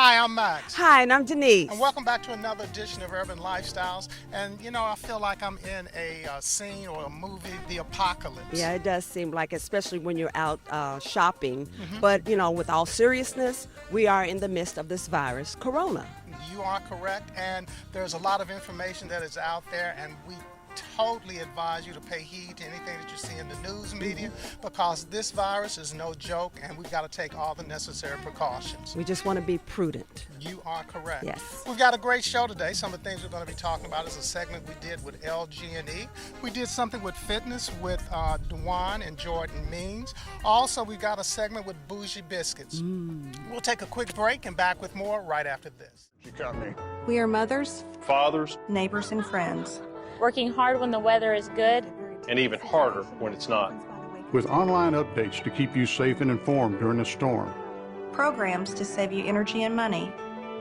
Hi, I'm Max. Hi, and I'm Denise. And welcome back to another edition of Urban Lifestyles. And you know, I feel like I'm in a scene or a movie, The Apocalypse. Yeah, it does seem like, especially when you're out shopping. But, you know, with all seriousness, we are in the midst of this virus, Corona. You are correct. And there's a lot of information that is out there, and we totally advise you to pay heed to anything that you see in the news media because this virus is no joke and we've got to take all the necessary precautions. We just want to be prudent. You are correct. Yes. We've got a great show today. Some of the things we're going to be talking about is a segment we did with LG&E. We did something with fitness with Dewan and Jordan Means. Also, we got a segment with Bougie Biscuits. We'll take a quick break and back with more right after this. You got me. We are mothers, Fathers, neighbors, and friends. Working hard when the weather is good. and even harder when it's not. With online updates to keep you safe and informed during the storm. Programs to save you energy and money.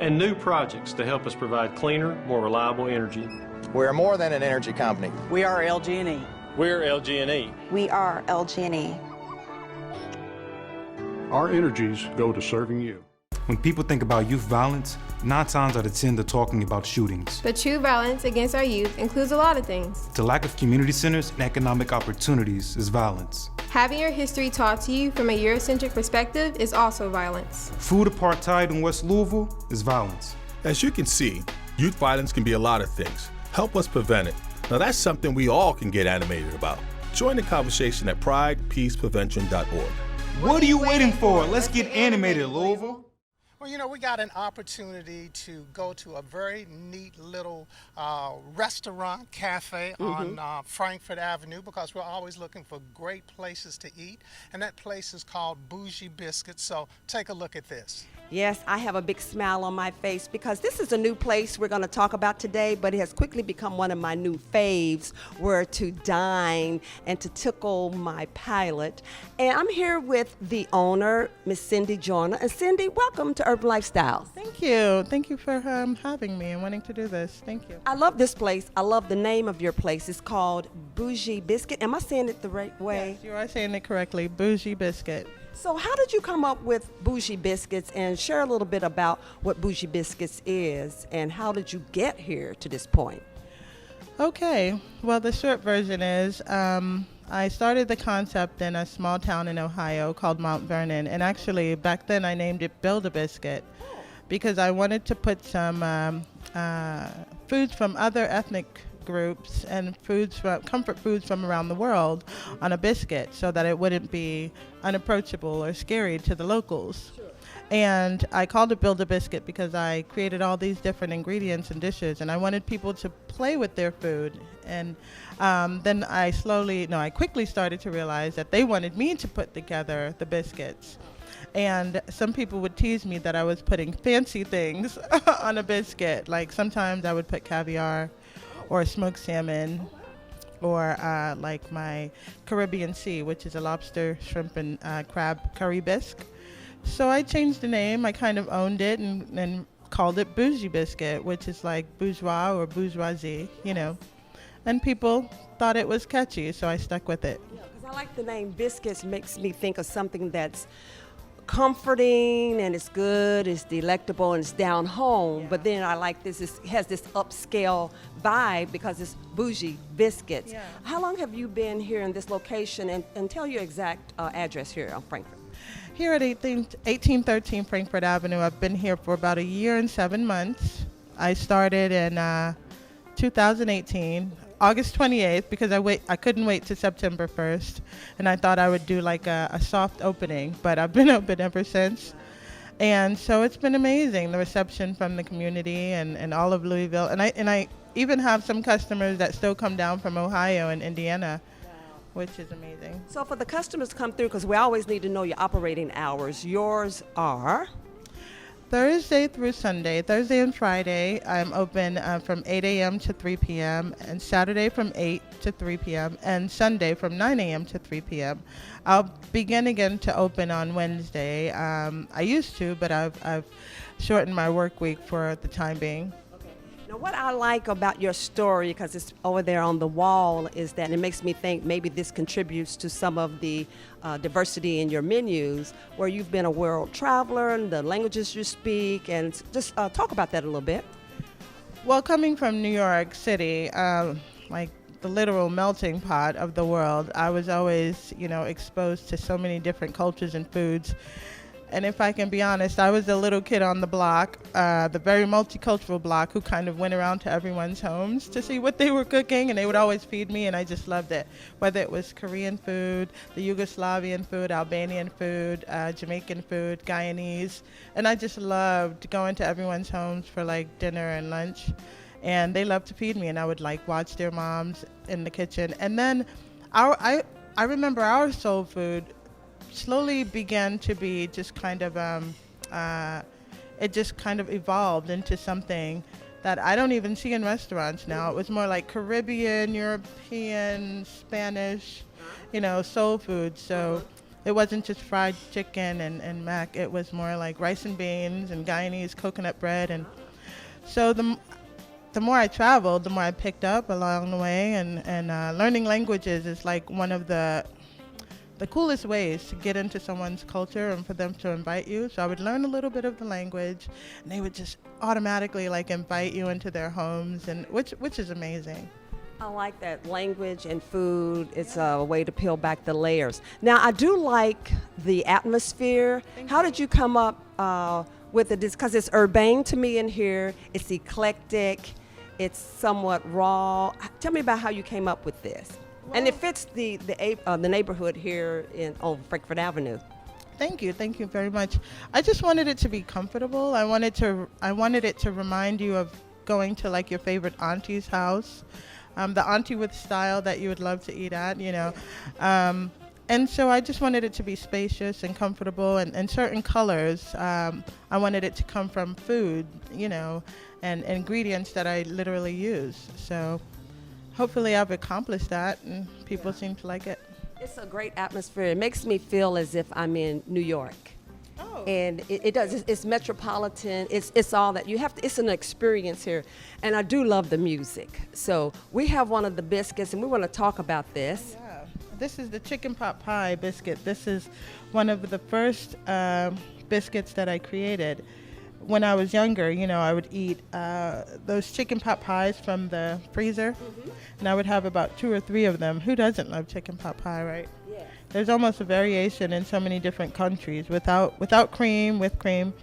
And new projects to help us provide cleaner, more reliable energy. We are more than an energy company. We are LG&E. We're LG&E. We are LG&E. Our energies go to serving you. When people think about youth violence, 9 times out of 10 they're talking about shootings. But true violence against our youth includes a lot of things. The lack of community centers and economic opportunities is violence. Having your history taught to you from a Eurocentric perspective is also violence. Food apartheid in West Louisville is violence. As you can see, youth violence can be a lot of things. Help us prevent it. Now that's something we all can get animated about. Join the conversation at pridepeaceprevention.org. What are you waiting for? Let's get animated, Louisville. Well, you know, we got an opportunity to go to a very neat little restaurant, cafe on Frankfurt Avenue because we're always looking for great places to eat. And that place is called Bougie Biscuits. So take a look at this. Yes, I have a big smile on my face because this is a new place we're going to talk about today, but it has quickly become one of my new faves where to dine and to tickle my palate. And I'm here with the owner, Miss Cindy Joyner. And Cindy, welcome to Urban Lifestyles. Thank you. Thank you for having me and wanting to do this. Thank you. I love this place. I love the name of your place. It's called Bougie Biscuit. Am I saying it the right way? Yes, you are saying it correctly. Bougie Biscuit. So how did you come up with Bougie Biscuits, and share a little bit about what Bougie Biscuits is and how did you get here to this point? Okay. Well, the short version is I started the concept in a small town in Ohio called Mount Vernon. And actually, back then I named it Build-A-Biscuit because I wanted to put some foods from other ethnic groups and comfort foods from around the world on a biscuit so that it wouldn't be unapproachable or scary to the locals. Sure. And I called it Build-A-Biscuit because I created all these different ingredients and dishes and I wanted people to play with their food. And then I quickly started to realize that they wanted me to put together the biscuits. And some people would tease me that I was putting fancy things on a biscuit. Like sometimes I would put caviar or smoked salmon, or like my Caribbean Sea, which is a lobster, shrimp, and crab curry bisque. So I changed the name. I kind of owned it and called it Bougie Biscuit, which is like bourgeois or bourgeoisie, you know. And people thought it was catchy, so I stuck with it. Yeah, because I like the name Biscuits. Makes me think of something that's comforting and it's good, it's delectable, and it's down home. Yeah. But then I like this, it has this upscale vibe because it's Bougie Biscuits. Yeah. How long have you been here in this location, and tell your exact address here on Frankfurt? Here at 1813 Frankfurt Avenue, I've been here for about 1 year and 7 months. I started in 2018. August 28th, because I couldn't wait to September 1st, and I thought I would do like a soft opening, but I've been open ever since. And so it's been amazing, the reception from the community and all of Louisville. And I even have some customers that still come down from Ohio and Indiana, which is amazing. So for the customers to come through, because we always need to know your operating hours, yours are? Thursday through Sunday. Thursday and Friday, I'm open from 8 a.m. to 3 p.m. and Saturday from 8 to 3 p.m. and Sunday from 9 a.m. to 3 p.m. I'll begin again to open on Wednesday. I used to, but I've shortened my work week for the time being. Okay. Now, what I like about your story, because it's over there on the wall, is that it makes me think maybe this contributes to some of the diversity in your menus, where you've been a world traveler and the languages you speak, and just talk about that a little bit. Well, coming from New York City, like the literal melting pot of the world, I was always, exposed to so many different cultures and foods. And if I can be honest, I was the little kid on the block, the very multicultural block, who kind of went around to everyone's homes to see what they were cooking, and they would always feed me, and I just loved it. Whether it was Korean food, the Yugoslavian food, Albanian food, Jamaican food, Guyanese, and I just loved going to everyone's homes for like dinner and lunch, and they loved to feed me, and I would like watch their moms in the kitchen. And then I remember our soul food slowly began to be just kind of, it just kind of evolved into something that I don't even see in restaurants now. It was more like Caribbean, European, Spanish, soul food. So it wasn't just fried chicken and mac. It was more like rice and beans and Guyanese coconut bread. And so the more I traveled, the more I picked up along the way. And learning languages is like one of the coolest ways to get into someone's culture and for them to invite you. So I would learn a little bit of the language, and they would just automatically like invite you into their homes, and which is amazing. I like that language and food. It's a way to peel back the layers. Now, I do like the atmosphere. How did you come up with it? Because it's urbane to me in here. It's eclectic. It's somewhat raw. Tell me about how you came up with this. And it fits the neighborhood here on Frankfurt Avenue. Thank you very much. I just wanted it to be comfortable. I wanted it to remind you of going to like your favorite auntie's house, the auntie with style that you would love to eat at, And so I just wanted it to be spacious and comfortable, and certain colors. I wanted it to come from food, and ingredients that I literally use. So hopefully I've accomplished that, and people seem to like it. It's a great atmosphere. It makes me feel as if I'm in New York. Oh. And it does. It's metropolitan. It's all that you have to. It's an experience here, and I do love the music. So we have one of the biscuits, and we want to talk about this. Yeah. This is the chicken pot pie biscuit. This is one of the first biscuits that I created. When I was younger, I would eat those chicken pot pies from the freezer, and I would have about 2 or 3 of them. Who doesn't love chicken pot pie, right? Yeah. There's almost a variation in so many different countries, without cream, with cream.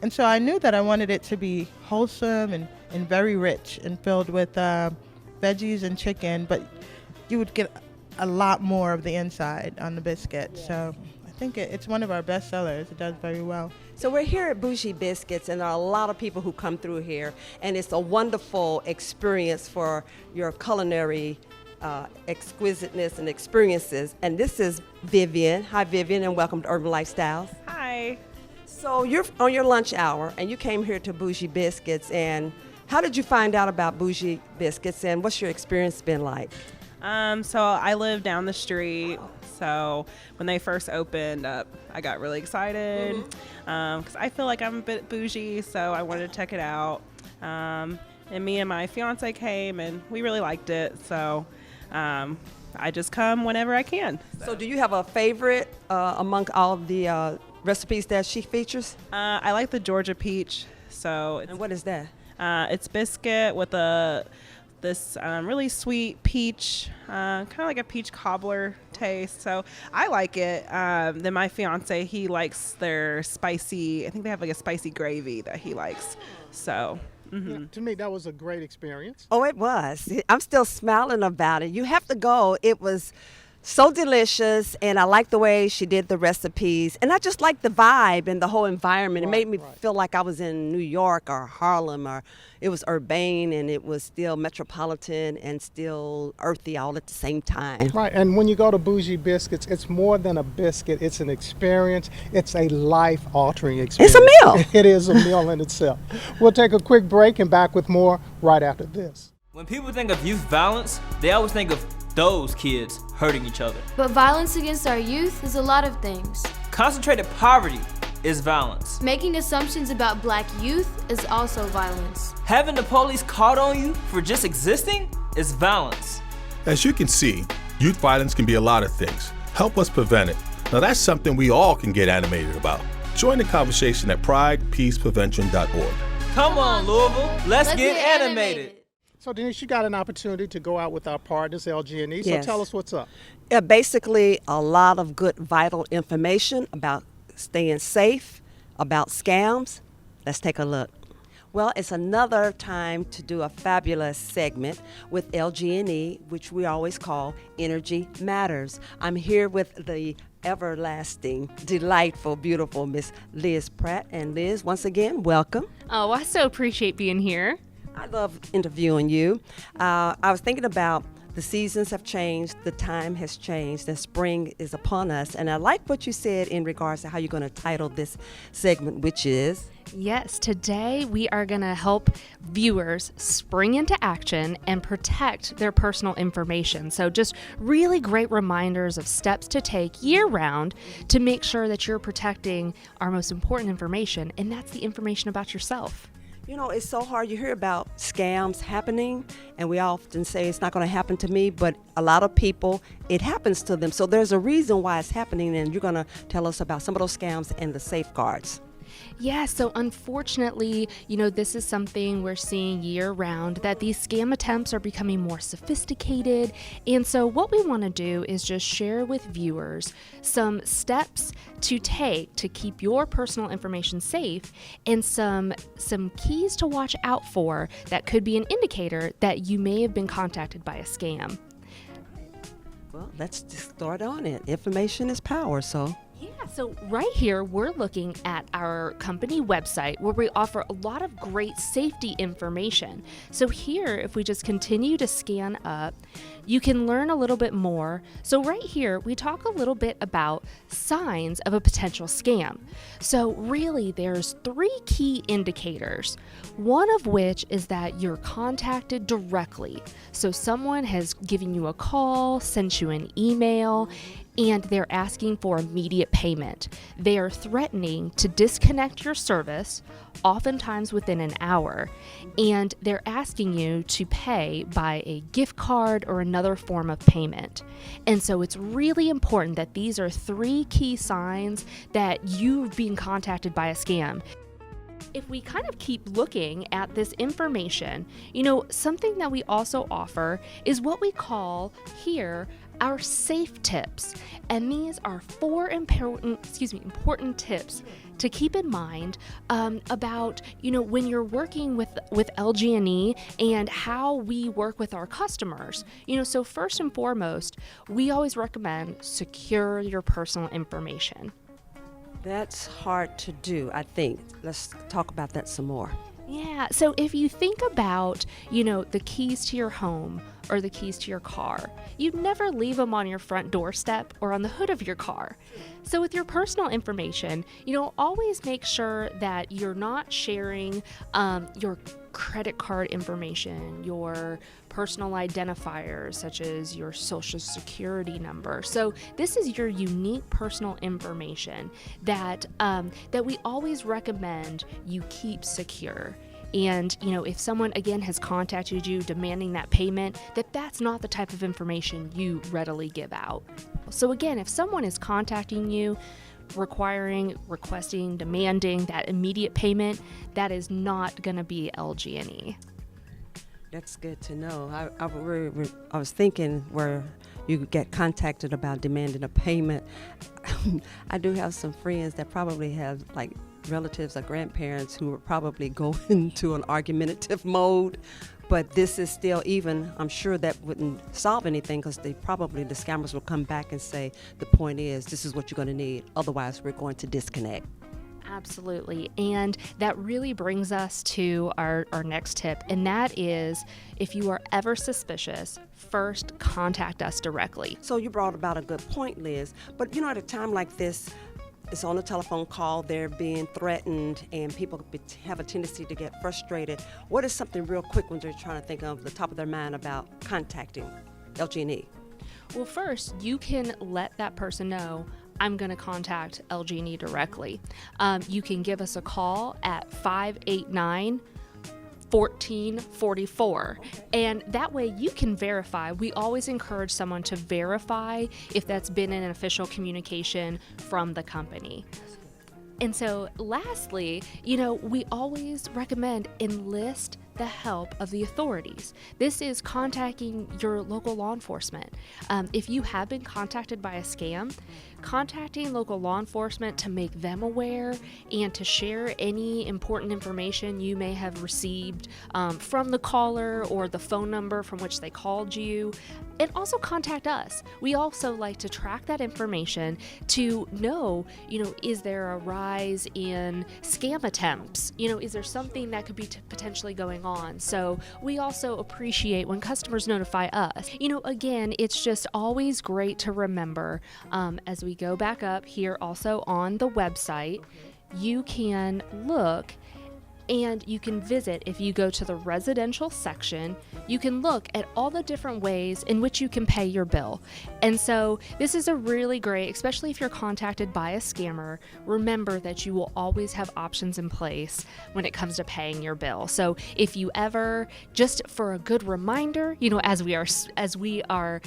And so I knew that I wanted it to be wholesome and very rich and filled with veggies and chicken, but you would get a lot more of the inside on the biscuit. Yes. So I think it's one of our best sellers. It does very well. So we're here at Bougie Biscuits, and there are a lot of people who come through here, and it's a wonderful experience for your culinary exquisiteness and experiences. And this is Vivian. Hi, Vivian, and welcome to Urban Lifestyles. Hi. So you're on your lunch hour, and you came here to Bougie Biscuits, and how did you find out about Bougie Biscuits, and what's your experience been like? So I live down the street. So when they first opened up, I got really excited because I feel like I'm a bit bougie, so I wanted to check it out. And me and my fiance came, and we really liked it. So I just come whenever I can. So do you have a favorite among all of the recipes that she features? I like the Georgia peach. And what is that? It's biscuit with this really sweet peach, kind of like a peach cobbler taste. So I like it. Then my fiance, he likes their spicy, I think they have like a spicy gravy that he likes. So. Mm-hmm. Yeah, to me, that was a great experience. Oh, it was. I'm still smiling about it. You have to go. It was so delicious, and I like the way she did the recipes, and I just like the vibe and the whole environment. It made me feel like I was in New York or Harlem, or it was urbane, and it was still metropolitan and still earthy all at the same time. Right, and when you go to Bougie Biscuits, it's more than a biscuit. It's an experience. It's a life-altering experience. It's a meal. It is a meal in itself. We'll take a quick break and back with more right after this. When people think of youth violence, they always think of those kids hurting each other. But violence against our youth is a lot of things. Concentrated poverty, is violence. Making assumptions about black youth is also violence. Having the police caught on you for just existing is violence. As you can see, youth violence can be a lot of things. Help us prevent it. Now that's something we all can get animated about. Join the conversation at pridepeaceprevention.org. Come on, Louisville, let's get animated. So Denise, you got an opportunity to go out with our partners, LG&E. So Yes. tell us what's up. Basically, a lot of good, vital information about staying safe, about scams. Let's take a look. Well, it's another time to do a fabulous segment with LG&E, which we always call Energy Matters. I'm here with the everlasting, delightful, beautiful Miss Liz Pratt. And Liz, once again, welcome. Oh, I so appreciate being here. I love interviewing you. I was thinking about the seasons have changed, the time has changed, and spring is upon us. And I like what you said in regards to how you're going to title this segment, which is? Yes, today we are going to help viewers spring into action and protect their personal information. So just really great reminders of steps to take year-round to make sure that you're protecting our most important information, and that's the information about yourself. You know, it's so hard. You hear about scams happening, and we often say it's not going to happen to me, but a lot of people, it happens to them. So there's a reason why it's happening, and you're going to tell us about some of those scams and the safeguards. Yeah, so unfortunately, this is something we're seeing year round, that these scam attempts are becoming more sophisticated. And so what we want to do is just share with viewers some steps to take to keep your personal information safe, and some keys to watch out for that could be an indicator that you may have been contacted by a scam. Well, let's just start on it. Information is power, so. Yeah, so right here, we're looking at our company website where we offer a lot of great safety information. So here, if we just continue to scan up, you can learn a little bit more. So right here, we talk a little bit about signs of a potential scam. So really, there's 3 key indicators, one of which is that you're contacted directly. So someone has given you a call, sent you an email, and they're asking for immediate payment. They are threatening to disconnect your service, oftentimes within an hour, and they're asking you to pay by a gift card or another form of payment. And so it's really important that these are 3 key signs that you've been contacted by a scam. If we kind of keep looking at this information, something that we also offer is what we call here our safe tips. And these are 4 important tips to keep in mind about, when you're working with LG&E and how we work with our customers. So first and foremost, we always recommend secure your personal information. That's hard to do, I think. Let's talk about that some more. Yeah, so if you think about, the keys to your home or the keys to your car, you'd never leave them on your front doorstep or on the hood of your car. So with your personal information, always make sure that you're not sharing your credit card information, your personal identifiers such as your social security number. So this is your unique personal information that we always recommend you keep secure. And if someone again has contacted you demanding that payment, that's not the type of information you readily give out. So again, if someone is contacting you requesting, demanding that immediate payment, that is not going to be LG&E. That's good to know. I was thinking where you get contacted about demanding a payment. I do have some friends that probably have relatives or grandparents who would probably go into an argumentative mode, but this is still, even I'm sure that wouldn't solve anything, because the scammers will come back and say the point is this is what you're going to need, otherwise we're going to disconnect. Absolutely. And that really brings us to our next tip, and that is, if you are ever suspicious, first contact us directly. So you brought about a good point, Liz, but at a time like this, it's on a telephone call, they're being threatened, and people have a tendency to get frustrated. What is something real quick when they're trying to think of the top of their mind about contacting LG&E? Well, first, you can let that person know, I'm going to contact LG&E directly. You can give us a call at 589-1444, and that way you can verify. We always encourage someone to verify if that's been an official communication from the company. And so lastly, we always recommend enlist the help of the authorities. This is contacting your local law enforcement. If you have been contacted by a scam, contacting local law enforcement to make them aware and to share any important information you may have received from the caller or the phone number from which they called you. And also contact us. We also like to track that information to know, is there a rise in scam attempts? Is there something that could be potentially going on? So we also appreciate when customers notify us. Again, it's just always great to remember as we go back up here also on the website, you can look and you can visit. If you go to the residential section, you can look at all the different ways in which you can pay your bill. And so this is a really great, especially if you're contacted by a scammer, remember that you will always have options in place when it comes to paying your bill. So if you ever, just for a good reminder, as we are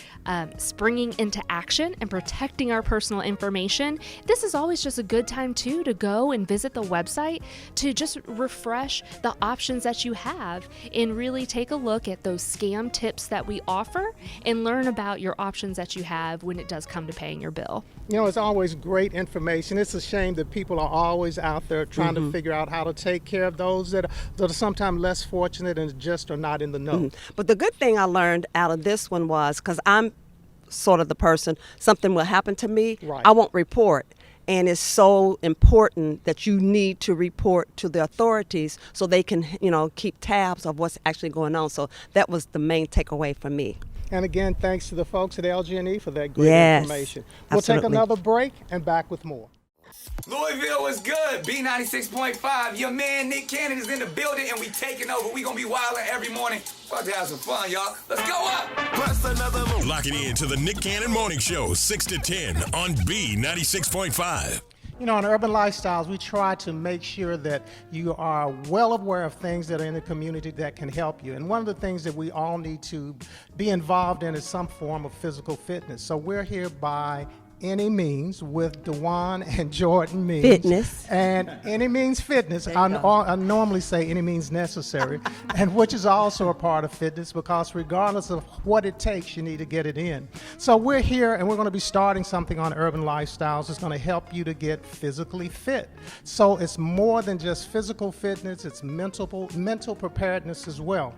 springing into action and protecting our personal information, this is always just a good time too to go and visit the website to just refresh the options that you have and really take a look at those scam tips that we offer and learn about your options that you have when it does come to paying your bill. It's always great information. It's a shame that people are always out there trying to figure out how to take care of those that are sometimes less fortunate and just are not in the know. But the good thing I learned out of this one was, because I'm sort of the person, something will happen to me, I won't report. And it's so important that you need to report to the authorities so they can, keep tabs of what's actually going on. So that was the main takeaway for me. And again, thanks to the folks at LG&E for that great information. We'll take another break and back with more. Louisville was good. B96.5. Your man Nick Cannon is in the building and we taking over. We gonna be wilding every morning. About to have some fun, y'all. Let's go up. Plus another move. Lock it in to the Nick Cannon Morning Show, 6 to 10 on B96.5. In Urban Lifestyles, we try to make sure that you are well aware of things that are in the community that can help you. And one of the things that we all need to be involved in is some form of physical fitness. So we're here by Any Means with Dewan and Jordan Means. Fitness. And Any Means Fitness. I normally say Any Means Necessary, and which is also a part of fitness because regardless of what it takes, you need to get it in. So we're here and we're going to be starting something on Urban Lifestyles. It's going to help you to get physically fit. So it's more than just physical fitness, it's mental preparedness as well.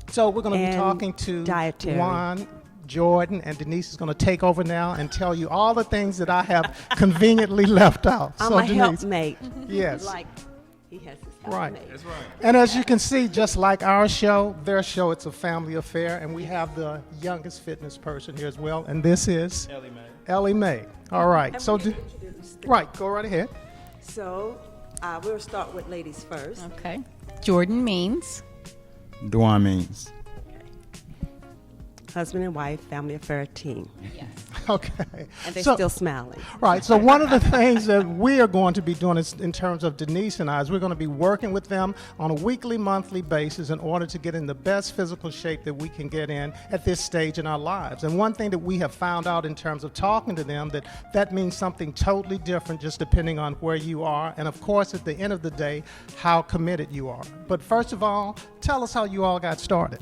So we're going to be talking to Dewan, Jordan, and Denise is going to take over now and tell you all the things that I have conveniently left out. I'm so a Denise, helpmate. Yes. Like he has his helpmate. Right. That's right. And as you can see, just like our show, their show, it's a family affair, and we have the youngest fitness person here as well, and this is Ellie Mae. Ellie Mae. All right. So, right, go right ahead. So we'll start with ladies first. Okay. Jordan Means. Dewan Means. Husband and wife, family affair team. Yes. Okay. And they're still smiling. Right. So one of the things that we are going to be doing is, in terms of Denise and I, is we're going to be working with them on a weekly, monthly basis in order to get in the best physical shape that we can get in at this stage in our lives. And one thing that we have found out in terms of talking to them, that means something totally different just depending on where you are. And of course, at the end of the day, how committed you are. But first of all, tell us how you all got started.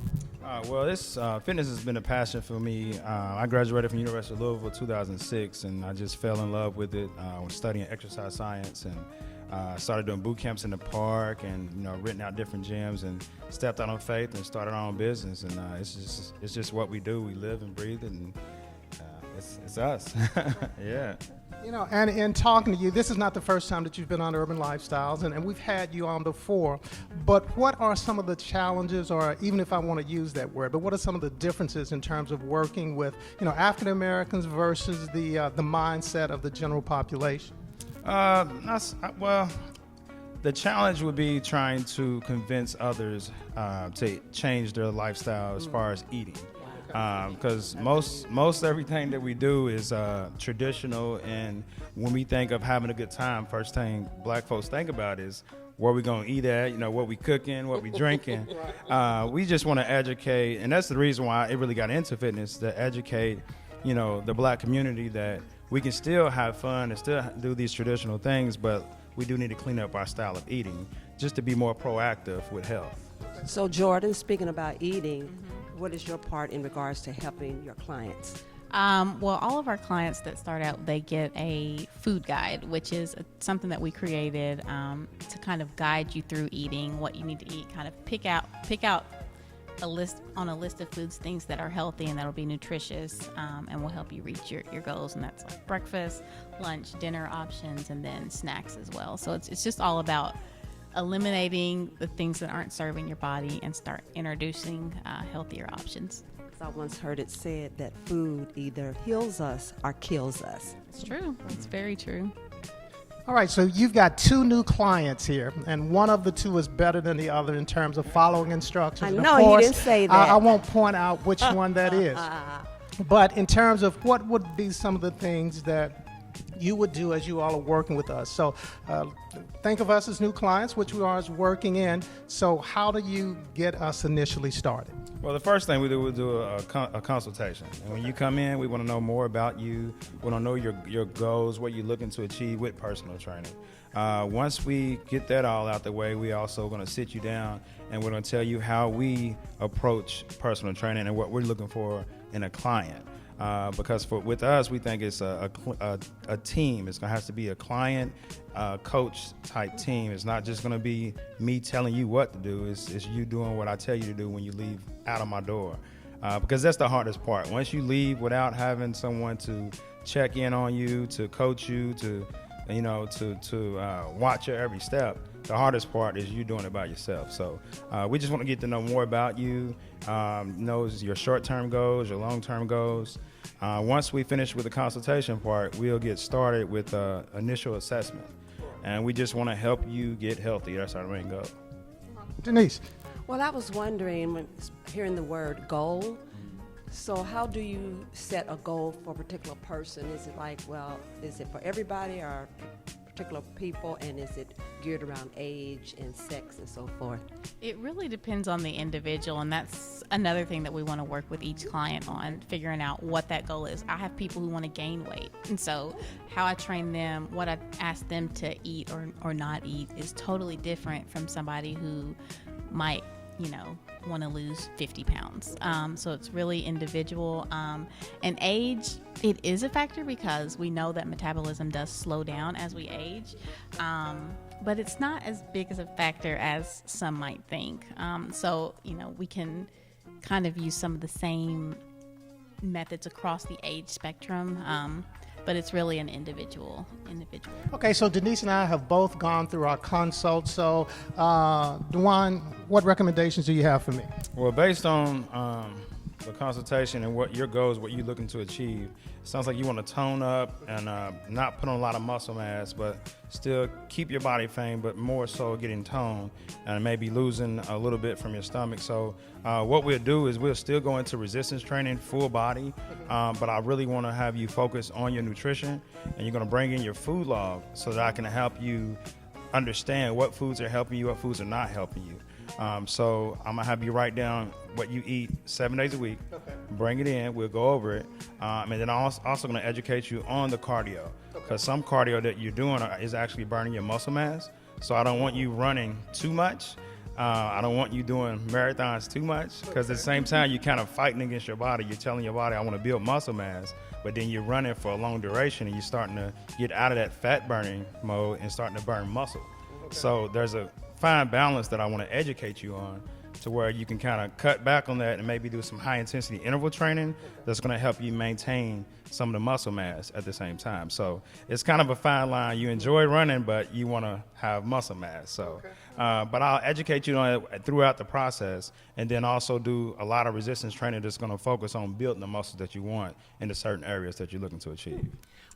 Well, this fitness has been a passion for me. I graduated from University of Louisville 2006, and I just fell in love with it. I was studying exercise science, and started doing boot camps in the park, and renting out different gyms, and stepped out on faith and started our own business. And it's just what we do. We live and breathe it, and it's us. Yeah. And in talking to you, this is not the first time that you've been on Urban Lifestyles, and we've had you on before, but what are some of the challenges, or even if I want to use that word, but what are some of the differences in terms of working with, African Americans versus the mindset of the general population? Well, the challenge would be trying to convince others to change their lifestyle as far as eating. Because most everything that we do is traditional, and when we think of having a good time, first thing black folks think about is where we gonna eat at, what we cooking, what we drinking. We just want to educate, and that's the reason why I really got into fitness, to educate, the black community that we can still have fun and still do these traditional things, but we do need to clean up our style of eating just to be more proactive with health. So Jordan, speaking about eating, what is your part in regards to helping your clients? Well, all of our clients that start out, they get a food guide, which is something that we created to kind of guide you through eating, what you need to eat, kind of pick out a list of foods, things that are healthy and that'll be nutritious, and will help you reach your goals. And that's like breakfast, lunch, dinner options, and then snacks as well. So it's just all about eliminating the things that aren't serving your body and start introducing healthier options. I once heard it said that food either heals us or kills us. It's true. It's very true. All right, so you've got 2 new clients here, and one of the 2 is better than the other in terms of following instructions. I And know, of course, you didn't say that. I won't point out which one that is. But in terms of what would be some of the things that you would do as you all are working with us. So think of us as new clients, which we are as working in. So how do you get us initially started? Well, the first thing we do a consultation. And when you come in, we want to know more about you. We want to know your goals, what you're looking to achieve with personal training. Once we get that all out the way, we also going to sit you down and we're going to tell you how we approach personal training and what we're looking for in a client. Because with us, we think it's a team. It's going to have to be a client, coach type team. It's not just going to be me telling you what to do. It's you doing what I tell you to do when you leave out of my door. Because that's the hardest part. Once you leave without having someone to check in on you, to coach you, to watch your every step, the hardest part is you doing it by yourself. So we just want to get to know more about you, know your short-term goals, your long-term goals. Once we finish with the consultation part, we'll get started with initial assessment. And we just want to help you get healthy. That's our main goal. Denise. Well, I was wondering, when hearing the word goal, so how do you set a goal for a particular person? Is it is it for everybody or particular people, and is it geared around age and sex and so forth? It really depends on the individual, and that's another thing that we want to work with each client on, figuring out what that goal is. I have people who want to gain weight, and so how I train them, what I ask them to eat or not eat is totally different from somebody who might want to lose 50 pounds. So it's really individual. And age, it is a factor because we know that metabolism does slow down as we age. But it's not as big as a factor as some might think. So we can kind of use some of the same methods across the age spectrum. But it's really an individual. Okay, so Denise and I have both gone through our consult. So, Dewan, what recommendations do you have for me? Well, based on the consultation and what your goals, what you're looking to achieve, it sounds like you want to tone up and not put on a lot of muscle mass, but still keep your body frame, but more so getting toned and maybe losing a little bit from your stomach. So what we'll do is we'll still go into resistance training, full body, but I really want to have you focus on your nutrition, and you're going to bring in your food log so that I can help you understand what foods are helping you, what foods are not helping you. So I'm gonna have you write down what you eat 7 days a week. Okay. Bring it in. We'll go over it, and then I'm also gonna educate you on the cardio, because some cardio that you're doing is actually burning your muscle mass. So I don't want you running too much. I don't want you doing marathons too much, because at the same time you're kind of fighting against your body. You're telling your body, I want to build muscle mass, but then you're running for a long duration and you're starting to get out of that fat burning mode and starting to burn muscle. Okay. So there's a fine balance that I want to educate you on, to where you can kind of cut back on that and maybe do some high intensity interval training that's going to help you maintain some of the muscle mass at the same time. So it's kind of a fine line. You enjoy running, but you want to have muscle mass. So, but I'll educate you on it throughout the process, and then also do a lot of resistance training that's going to focus on building the muscles that you want in the certain areas that you're looking to achieve.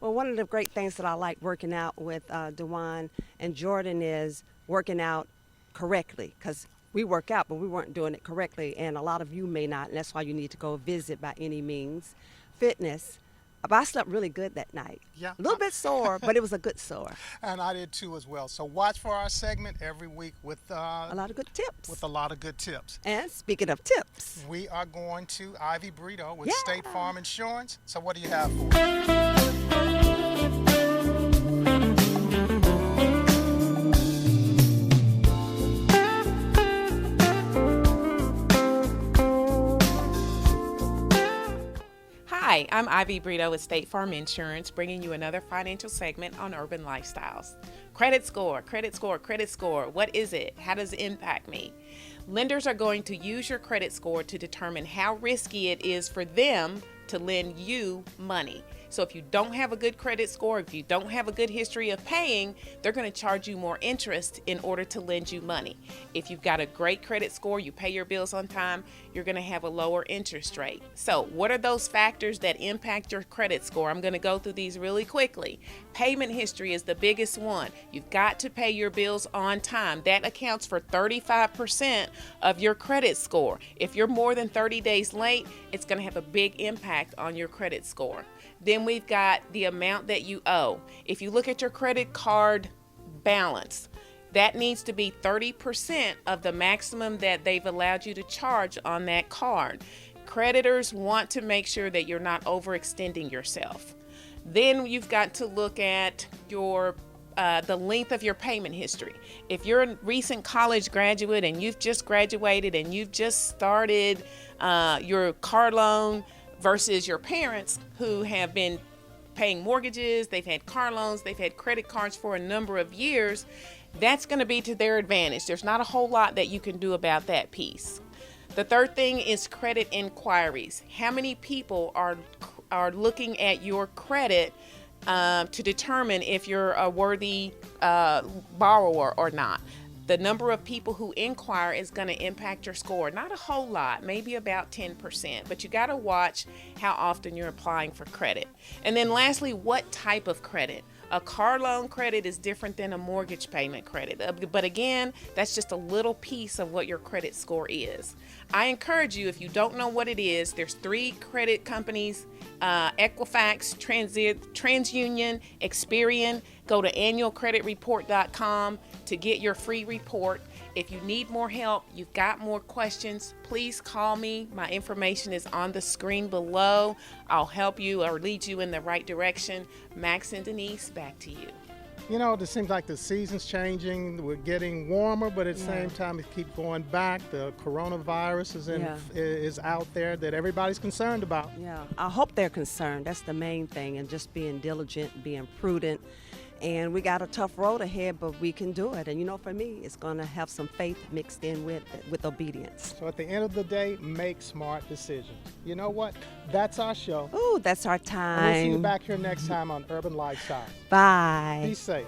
Well, one of the great things that I like working out with Dewan and Jordan is working out correctly, because we work out, but we weren't doing it correctly. And a lot of you may not, and that's why you need to go visit by any means. Fitness. But I slept really good that night. Yeah. A little bit sore, but it was a good sore. And I did too as well. So watch for our segment every week with a lot of good tips. With a lot of good tips. And speaking of tips, we are going to Ivy Brito with Yeah. State Farm Insurance. So what do you have for us? Hi, I'm Ivy Brito with State Farm Insurance, bringing you another financial segment on urban lifestyles. Credit score, credit score, credit score. What is it? How does it impact me? Lenders are going to use your credit score to determine how risky it is for them to lend you money. So if you don't have a good credit score, if you don't have a good history of paying, they're going to charge you more interest in order to lend you money. If you've got a great credit score, you pay your bills on time, you're going to have a lower interest rate. So what are those factors that impact your credit score? I'm going to go through these really quickly. Payment history is the biggest one. You've got to pay your bills on time. That accounts for 35% of your credit score. If you're more than 30 days late, it's going to have a big impact on your credit score. Then we've got the amount that you owe. If you look at your credit card balance, that needs to be 30% of the maximum that they've allowed you to charge on that card. Creditors want to make sure that you're not overextending yourself. Then you've got to look at your the length of your payment history. If you're a recent college graduate and you've just graduated and you've just started your car loan versus your parents who have been paying mortgages, they've had car loans, they've had credit cards for a number of years, that's going to be to their advantage. There's not a whole lot that you can do about that piece. The third thing is credit inquiries. How many people are looking at your credit to determine if you're a worthy borrower or not? The number of people who inquire is going to impact your score. Not a whole lot, maybe about 10%, but you got to watch how often you're applying for credit. And then lastly, what type of credit? A car loan credit is different than a mortgage payment credit. But again, that's just a little piece of what your credit score is. I encourage you, if you don't know what it is, there's 3 credit companies, Equifax, TransUnion, Experian. Go to annualcreditreport.com to get your free report. If you need more help, you've got more questions, please call me. My information is on the screen below. I'll help you or lead you in the right direction. Max and Denise, back to you. You know, it seems like the season's changing. We're getting warmer, but at the same time, it keeps going back. The coronavirus is out there that everybody's concerned about. Yeah, I hope they're concerned. That's the main thing, and just being diligent, being prudent. And we got a tough road ahead, but we can do it. And you know, for me, it's going to have some faith mixed in with obedience. So at the end of the day, make smart decisions. You know what? That's our show. Ooh, that's our time. We'll see you back here next time on Urban Lifestyle. Bye. Be safe.